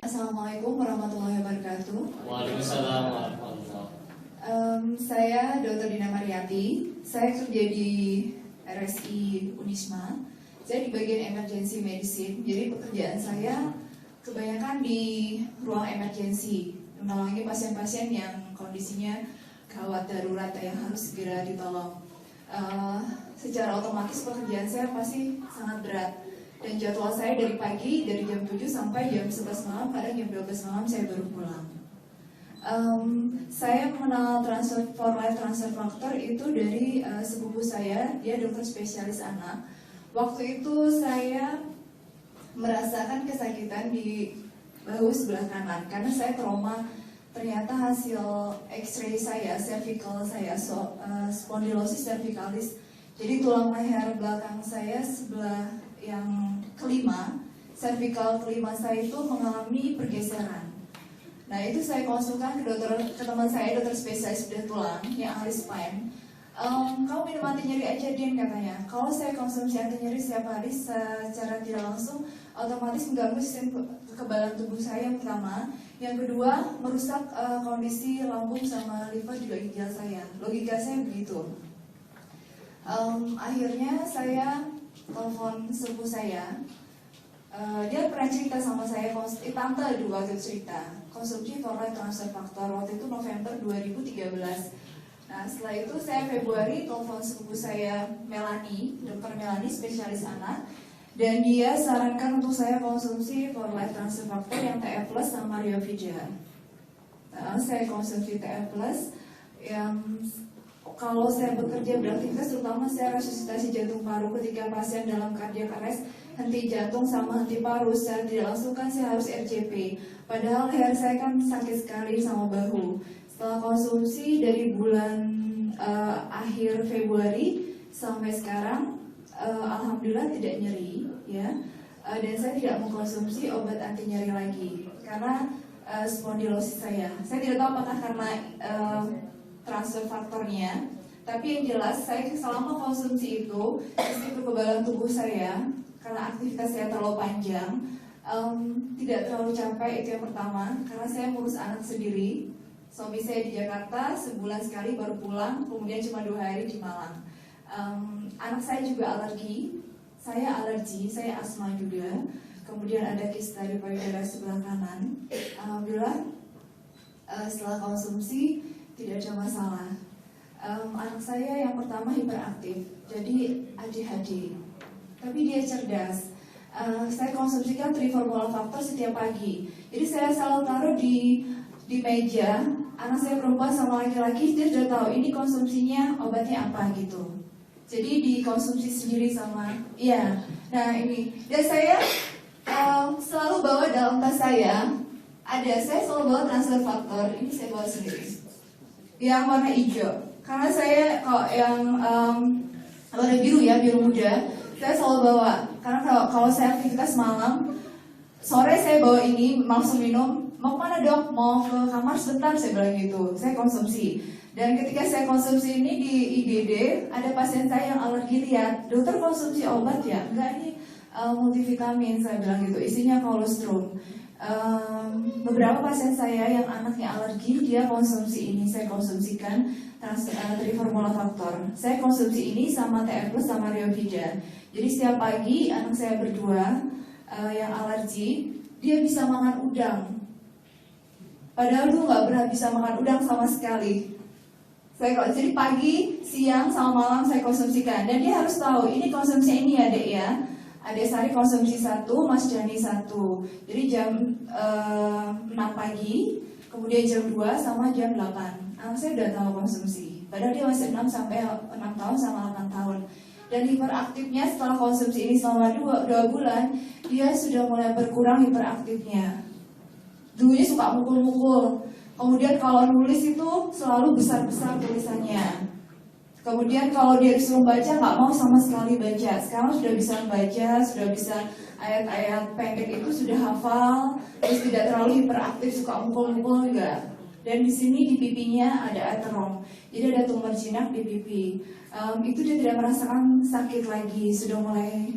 Assalamualaikum warahmatullahi wabarakatuh. Waalaikumsalam warahmatullahi. Saya Dr. Dina Mariati. Saya kerja di RSI Unisma. Saya di bagian emergency medicine. Jadi pekerjaan saya kebanyakan di ruang emergency, menolongi pasien-pasien yang kondisinya gawat darurat yang harus segera ditolong. Secara otomatis pekerjaan saya pasti sangat berat. Dan jadwal saya dari pagi, dari jam 7 sampai jam 11 malam, kadang jam 12 malam saya baru pulang. Saya mengenal transfer for life transfer factor itu dari sepupu saya, dia dokter spesialis anak. Waktu itu saya merasakan kesakitan di bahu sebelah kanan karena saya trauma. Ternyata hasil X-ray saya, cervical saya, spondylosis cervicalis. Jadi tulang leher belakang saya sebelah yang kelima, cervical kelima saya itu mengalami pergeseran. Nah itu saya konsulkan ke teman saya, dokter spesialis bedah tulang yang ahli spine. Kamu minum anti nyeri aja Din, katanya. Kalau saya konsumsi anti nyeri setiap hari secara tidak langsung, otomatis mengganggu sistem kekebalan tubuh saya yang pertama. Yang kedua, merusak kondisi lambung sama liver juga ginjal saya. Logika saya begitu. Akhirnya saya telepon sepupu saya. Dia pernah cerita sama saya, tante dulu waktu cerita konsumsi for life transfer factor waktu itu November 2013. Nah setelah itu saya Februari telepon sepupu saya Melanie, dokter Melanie spesialis anak, dan dia sarankan untuk saya konsumsi for life transfer factor yang TF plus sama Riovija. Nah, saya konsumsi TF plus yang kalau saya bekerja beraktivitas, terutama saya resusitasi jantung paru ketika pasien dalam cardiac arrest, henti jantung sama henti paru, secara tidak langsung kan saya harus RCP. Padahal leher saya kan sakit sekali sama bahu. Setelah konsumsi dari bulan akhir Februari sampai sekarang, alhamdulillah tidak nyeri, ya. Dan saya tidak mengkonsumsi obat anti nyeri lagi karena spondylosis saya. Saya tidak tahu apakah karena transfer faktornya, tapi yang jelas saya selama konsumsi itu sistem kekebalan tubuh saya karena aktivitas saya terlalu panjang tidak terlalu capek, itu yang pertama. Karena saya ngurus anak sendiri, suami saya di Jakarta sebulan sekali baru pulang, kemudian cuma 2 hari di Malang. Anak saya juga alergi, saya asma juga, kemudian ada kista di payudara sebelah kanan. Alhamdulillah setelah konsumsi tidak ada masalah. Anak saya yang pertama hiperaktif, jadi ADHD, tapi dia cerdas. Saya konsumsikan triformula faktor setiap pagi. Jadi saya selalu taruh di meja. Anak saya perempuan sama laki-laki, dia sudah tahu ini konsumsinya obatnya apa gitu. Jadi dikonsumsi sendiri sama, iya. Nah ini, dan saya selalu bawa dalam tas saya. Saya selalu bawa transfer faktor. Ini saya bawa sendiri. Yang warna hijau, karena saya kalau yang warna biru ya, biru muda, saya selalu bawa. Karena kalau saya aktivitas malam, sore saya bawa ini langsung minum. Mau kemana dok? Mau ke kamar sebentar, saya bilang gitu. Saya konsumsi. Dan ketika saya konsumsi ini di IGD, ada pasien saya yang alergi, lihat, dokter konsumsi obat ya? Enggak, ini multivitamin, saya bilang gitu. Isinya kolostrum. Beberapa pasien saya yang anaknya alergi, dia konsumsi ini, saya konsumsikan triformula faktor. Saya konsumsi ini sama TF plus sama Riovija. Jadi setiap pagi anak saya berdua yang alergi, dia bisa makan udang. Padahal dulu nggak pernah bisa makan udang sama sekali. Jadi pagi, siang, sama malam saya konsumsikan. Dan dia harus tahu ini konsumsi ini ya dek ya. Adek Sari konsumsi 1, Mas Jani 1. Jadi jam 6 pagi, kemudian jam 2 sama jam 8. Anak saya udah tahu konsumsi. Padahal dia masih 6 tahun sama 8 tahun. Dan hiperaktifnya setelah konsumsi ini selama 2 bulan, dia sudah mulai berkurang hiperaktifnya. Dulunya suka mukul-mukul. Kemudian kalau nulis itu selalu besar-besar tulisannya. Kemudian kalau dia disuruh baca nggak mau sama sekali baca. Sekarang sudah bisa baca, sudah bisa ayat-ayat pendek itu sudah hafal, terus tidak terlalu hiperaktif, suka mukul-mukul enggak. Dan di sini di pipinya ada aterom, jadi ada tumor jinak di pipi. Itu dia tidak merasakan sakit lagi, sudah mulai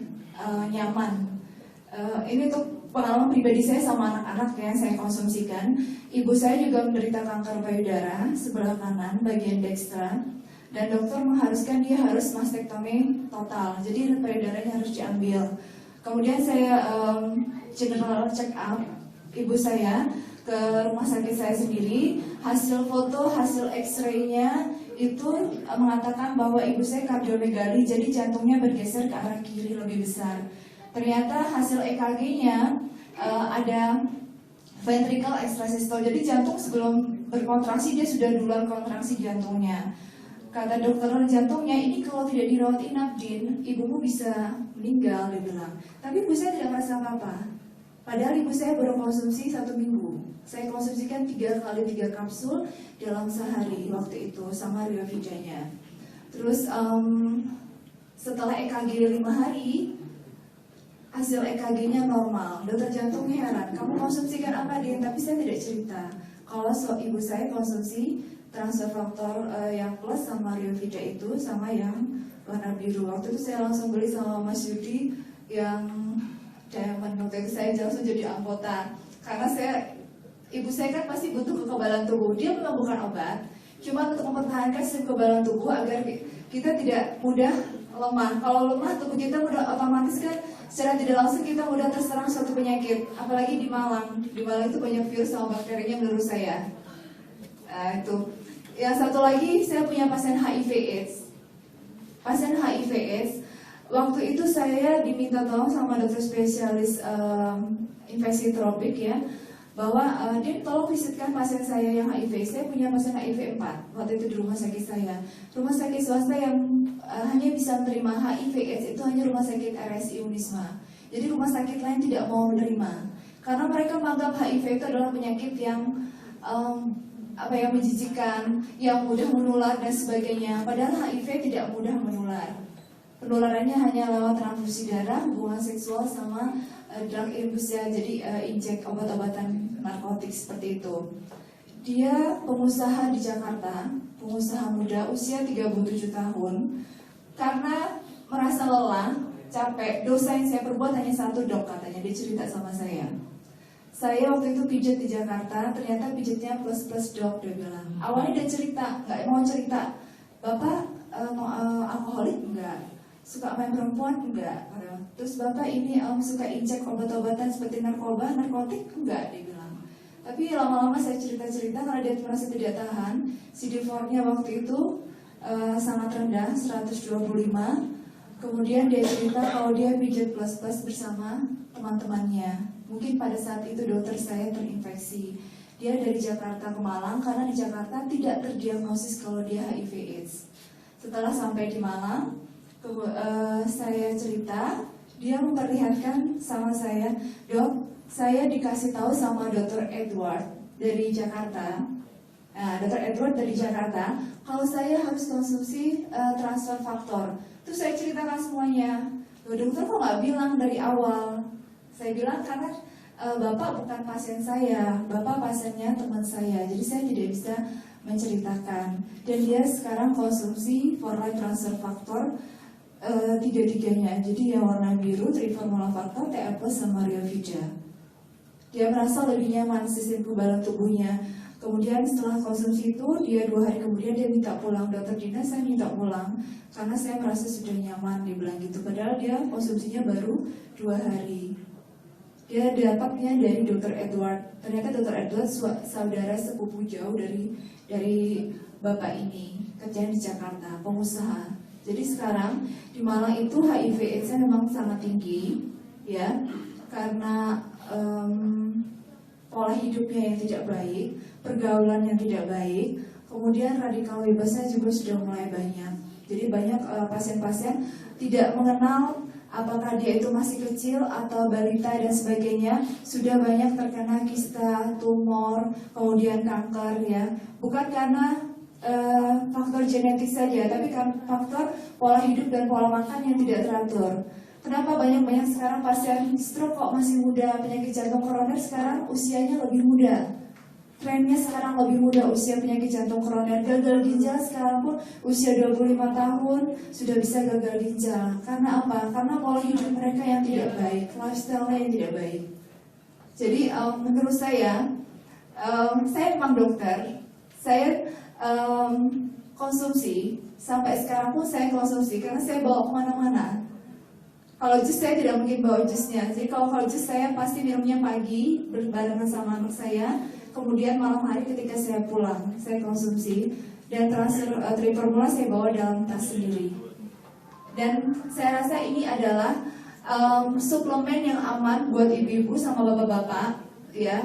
nyaman. Ini untuk pengalaman pribadi saya sama anak-anak yang saya konsumsikan. Ibu saya juga menderita kanker payudara sebelah kanan bagian dekstra, dan dokter mengharuskan dia harus mastektomi total, jadi payudaranya harus diambil. Kemudian saya general check up ibu saya ke rumah sakit saya sendiri. Hasil foto, hasil X-ray-nya itu mengatakan bahwa ibu saya kardiomegali, jadi jantungnya bergeser ke arah kiri lebih besar. Ternyata hasil EKG-nya ada ventricle extrasystole, jadi jantung sebelum berkontraksi dia sudah duluan kontraksi jantungnya. Kata dokter jantungnya, ini kalau tidak dirawat inap, Din, ibumu bisa meninggal, dia bilang. Tapi ibu saya tidak merasa apa-apa. Padahal ibu saya baru konsumsi 1 minggu. Saya konsumsikan 3 kali 3 kapsul dalam sehari waktu itu sama Riovijanya. Terus setelah EKG 5 hari, hasil EKG-nya normal. Dokter jantungnya heran, kamu konsumsikan apa, Din? Tapi saya tidak cerita. Kalau ibu saya konsumsi transfer faktor yang plus sama Riovija itu sama yang warna biru. Waktu itu saya langsung beli sama Mas Yudi yang diamond. Waktu itu saya langsung jadi anggota. Karena ibu saya kan pasti butuh kekebalan tubuh. Dia memang bukan obat, cuma untuk mempertahankan sistem kekebalan tubuh agar kita tidak mudah lemah. Kalau lemah, tubuh kita mudah otomatis kan secara tidak langsung kita mudah terserang suatu penyakit. Apalagi di Malang. Di Malang itu banyak virus sama bakterinya menurut saya. Itu. Yang satu lagi, saya punya pasien HIV/AIDS. Pasien HIV/AIDS, waktu itu saya diminta tolong sama dokter spesialis infeksi tropik ya, bahwa dia tolong visitkan pasien saya yang HIV. Saya punya pasien HIV 4 waktu itu di rumah sakit saya. Rumah sakit swasta yang hanya bisa menerima HIV/AIDS itu hanya rumah sakit RSI Unisma. Jadi rumah sakit lain tidak mau menerima karena mereka menganggap HIV itu adalah penyakit yang yang menjijikan, yang mudah menular dan sebagainya. Padahal HIV tidak mudah menular. Penularannya hanya lewat transfusi darah, hubungan seksual sama drug abuse ya, jadi injek obat-obatan narkotik seperti itu. Dia pengusaha di Jakarta, pengusaha muda usia 37 tahun. Karena merasa lelah, capek, dosa yang saya perbuat hanya 1, Dok, katanya. Dia cerita sama saya. Saya waktu itu pijat di Jakarta, ternyata pijatnya plus-plus, Dok, dia bilang. Awalnya dia cerita, nggak mau cerita. Bapak alkoholik? Enggak. Suka main perempuan? Enggak. Terus Bapak ini suka injek obat-obatan seperti narkoba, narkotik? Enggak, dia bilang. Tapi lama-lama saya cerita-cerita karena dia merasa tidak tahan. CD4-nya waktu itu sangat rendah, 125. Kemudian dia cerita kalau dia pijat plus-plus bersama teman-temannya. Mungkin pada saat itu dokter saya terinfeksi. Dia dari Jakarta ke Malang karena di Jakarta tidak terdiagnosis kalau dia HIV/AIDS. Setelah sampai di Malang, saya cerita, dia memperlihatkan sama saya, Dok, saya dikasih tahu sama Dr. Edward dari Jakarta. Dr. Edward dari Jakarta, kalau saya harus konsumsi transfer faktor. Terus saya ceritakan semuanya. Dokter kok nggak bilang dari awal? Saya bilang karena Bapak bukan pasien saya, Bapak pasiennya teman saya, jadi saya tidak bisa menceritakan. Dan dia sekarang konsumsi Forlight transfer faktor 3-3-nya, jadi yang warna biru triformula faktor, TA plus sama Riovija. Dia merasa lebih nyaman sistem kekebalan tubuhnya. Kemudian setelah konsumsi itu, dia 2 hari kemudian dia minta pulang. Dokter Dina, saya minta pulang karena saya merasa sudah nyaman, dia bilang gitu. Padahal dia konsumsinya baru 2 hari. Dia dapatnya dari Dr. Edward. Ternyata Dr. Edward saudara sepupu jauh dari bapak ini, kerjaan di Jakarta, pengusaha. Jadi sekarang di Malang itu HIV/AIDS-nya memang sangat tinggi, ya, karena pola hidupnya yang tidak baik, pergaulan yang tidak baik, kemudian radikal bebasnya juga sudah mulai banyak. Jadi banyak pasien-pasien tidak mengenal apakah dia itu masih kecil atau balita dan sebagainya, sudah banyak terkena kista, tumor, kemudian kanker ya. Bukan karena faktor genetik saja, tapi kan faktor pola hidup dan pola makan yang tidak teratur. Kenapa banyak sekarang pasien stroke kok masih muda, penyakit jantung koroner sekarang usianya lebih muda. Trennya sekarang lebih muda usia penyakit jantung koroner. Gagal ginjal sekarang pun usia 25 tahun sudah bisa gagal ginjal. Karena apa? Karena pola hidup mereka yang tidak baik, lifestyle-nya yang tidak baik. Jadi menurut saya memang dokter, saya konsumsi, sampai sekarang pun saya konsumsi karena saya bawa kemana-mana. Kalau jus saya tidak mungkin bawa jusnya, jadi kalau jus saya pasti minumnya pagi berbarengan sama anak saya, kemudian malam hari ketika saya pulang saya konsumsi, dan Triformula saya bawa dalam tas sendiri. Dan saya rasa ini adalah suplemen yang aman buat ibu-ibu sama bapak-bapak, ya.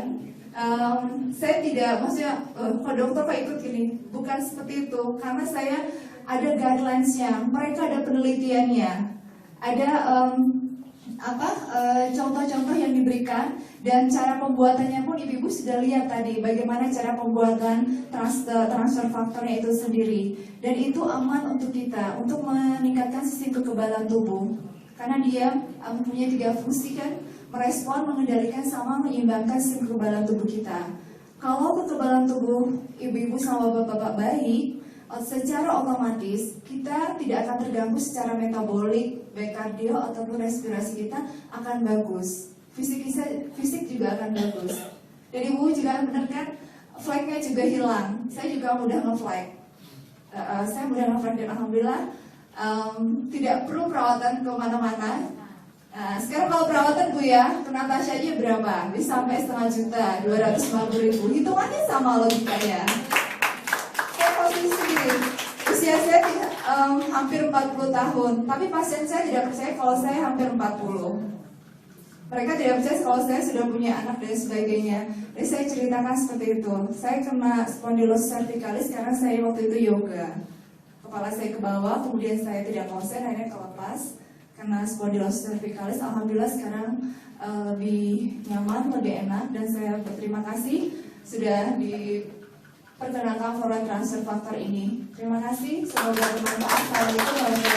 Saya tidak, maksudnya kalau dokter kok ikut gini, bukan seperti itu, karena saya ada guidelines-nya, mereka ada penelitiannya, ada contoh-contoh yang diberikan, dan cara pembuatannya pun ibu-ibu sudah lihat tadi bagaimana cara pembuatan transfer faktornya itu sendiri, dan itu aman untuk kita untuk meningkatkan sistem kekebalan tubuh karena dia mempunyai 3 fungsi kan, merespon, mengendalikan, sama menyeimbangkan sistem kekebalan tubuh kita. Kalau kekebalan tubuh ibu-ibu sama bapak-bapak baik, secara otomatis kita tidak akan terganggu secara metabolik, baik kardio ataupun respirasi kita akan bagus. Fisik juga akan bagus. Dan ibu juga benar kan, flagnya juga hilang. Saya juga mudah nge-flag. Saya mudah nge-flag dan alhamdulillah tidak perlu perawatan kemana-mana. Sekarang kalau perawatan Bu ya, ke Natasha aja berapa? Bisa sampai 500 juta, 250.000. Hitungannya sama logikanya. Saya posisi usia saya hampir 40 tahun, tapi pasien saya tidak percaya kalau saya hampir 40. Mereka tidak percaya kalau saya sudah punya anak dan sebagainya. Jadi saya ceritakan seperti itu. Saya kena spondylosis cervicalis karena saya waktu itu yoga. Kepala saya ke bawah, kemudian saya tidak konsen, akhirnya kelepas. Karena spondylosis cervicalis, alhamdulillah sekarang lebih nyaman, lebih enak, dan saya berterima kasih sudah diperkenalkan Forward Transfer Factor ini. Terima kasih, semoga bermanfaat. Assalamualaikum warahmatullahi wabarakatuh.